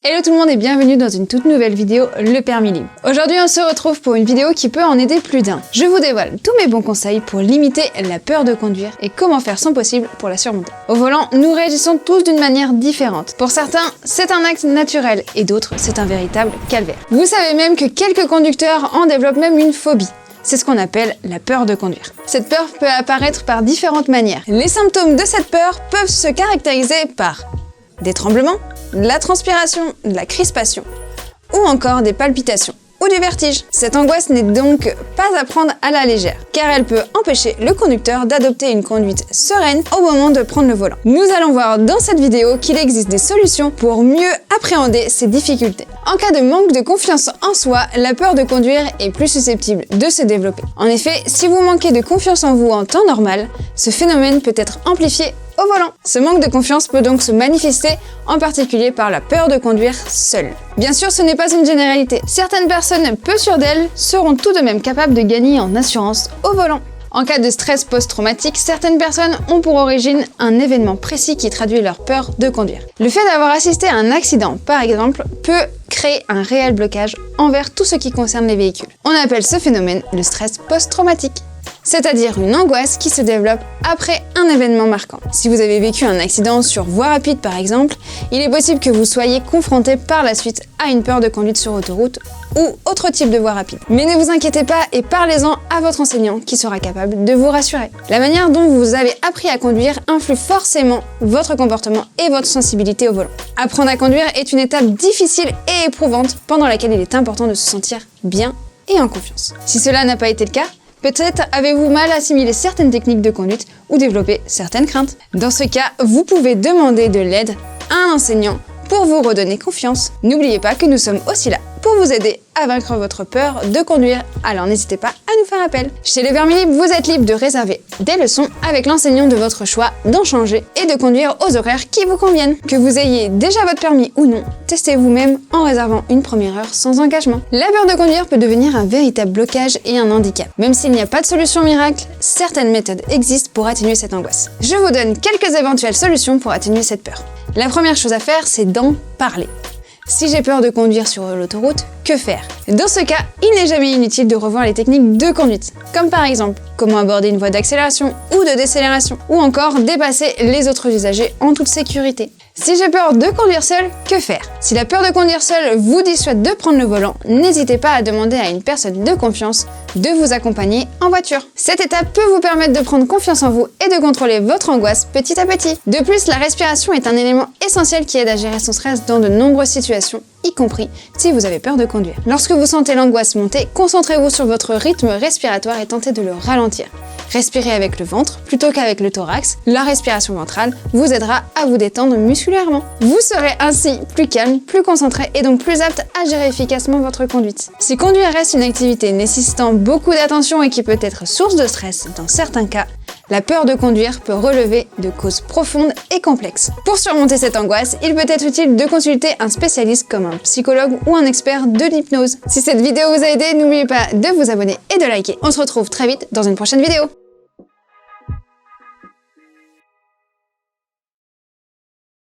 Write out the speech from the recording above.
Hello tout le monde et bienvenue dans une toute nouvelle vidéo, le permis libre. Aujourd'hui on se retrouve pour une vidéo qui peut en aider plus d'un. Je vous dévoile tous mes bons conseils pour limiter la peur de conduire et comment faire son possible pour la surmonter. Au volant, nous réagissons tous d'une manière différente. Pour certains, c'est un acte naturel et d'autres, c'est un véritable calvaire. Vous savez même que quelques conducteurs en développent même une phobie. C'est ce qu'on appelle la peur de conduire. Cette peur peut apparaître par différentes manières. Les symptômes de cette peur peuvent se caractériser par des tremblements, de la transpiration, de la crispation, ou encore des palpitations, ou du vertige. Cette angoisse n'est donc pas à prendre à la légère, car elle peut empêcher le conducteur d'adopter une conduite sereine au moment de prendre le volant. Nous allons voir dans cette vidéo qu'il existe des solutions pour mieux appréhender ces difficultés. En cas de manque de confiance en soi, la peur de conduire est plus susceptible de se développer. En effet, si vous manquez de confiance en vous en temps normal, ce phénomène peut être amplifié au volant. Ce manque de confiance peut donc se manifester en particulier par la peur de conduire seule. Bien sûr, ce n'est pas une généralité. Certaines personnes peu sûres d'elles seront tout de même capables de gagner en assurance au volant. En cas de stress post-traumatique, certaines personnes ont pour origine un événement précis qui traduit leur peur de conduire. Le fait d'avoir assisté à un accident, par exemple, peut créer un réel blocage envers tout ce qui concerne les véhicules. On appelle ce phénomène le stress post-traumatique, c'est-à-dire une angoisse qui se développe après un événement marquant. Si vous avez vécu un accident sur voie rapide par exemple, il est possible que vous soyez confronté par la suite à une peur de conduite sur autoroute ou autre type de voie rapide. Mais ne vous inquiétez pas et parlez-en à votre enseignant qui sera capable de vous rassurer. La manière dont vous avez appris à conduire influe forcément votre comportement et votre sensibilité au volant. Apprendre à conduire est une étape difficile et éprouvante pendant laquelle il est important de se sentir bien et en confiance. Si cela n'a pas été le cas, peut-être avez-vous mal assimilé certaines techniques de conduite ou développé certaines craintes. Dans ce cas, vous pouvez demander de l'aide à un enseignant pour vous redonner confiance. N'oubliez pas que nous sommes aussi là pour vous aider à vaincre votre peur de conduire, alors n'hésitez pas à nous faire appel. Chez les permis libres, vous êtes libre de réserver des leçons avec l'enseignant de votre choix, d'en changer et de conduire aux horaires qui vous conviennent. Que vous ayez déjà votre permis ou non, testez vous-même en réservant une première heure sans engagement. La peur de conduire peut devenir un véritable blocage et un handicap. Même s'il n'y a pas de solution miracle, certaines méthodes existent pour atténuer cette angoisse. Je vous donne quelques éventuelles solutions pour atténuer cette peur. La première chose à faire, c'est d'en parler. Si j'ai peur de conduire sur l'autoroute, que faire? Dans ce cas, il n'est jamais inutile de revoir les techniques de conduite, comme par exemple comment aborder une voie d'accélération ou de décélération, ou encore dépasser les autres usagers en toute sécurité. Si j'ai peur de conduire seul, que faire? Si la peur de conduire seul vous dissuade de prendre le volant, n'hésitez pas à demander à une personne de confiance de vous accompagner en voiture. Cette étape peut vous permettre de prendre confiance en vous et de contrôler votre angoisse petit à petit. De plus, la respiration est un élément essentiel qui aide à gérer son stress dans de nombreuses situations, y compris si vous avez peur de conduire. Lorsque vous sentez l'angoisse monter, concentrez-vous sur votre rythme respiratoire et tentez de le ralentir. Respirez avec le ventre plutôt qu'avec le thorax. La respiration ventrale vous aidera à vous détendre musculairement. Vous serez ainsi plus calme, plus concentré et donc plus apte à gérer efficacement votre conduite. Si conduire reste une activité nécessitant beaucoup d'attention et qui peut être source de stress dans certains cas, la peur de conduire peut relever de causes profondes et complexes. Pour surmonter cette angoisse, il peut être utile de consulter un spécialiste comme un psychologue ou un expert de l'hypnose. Si cette vidéo vous a aidé, n'oubliez pas de vous abonner et de liker. On se retrouve très vite dans une prochaine vidéo.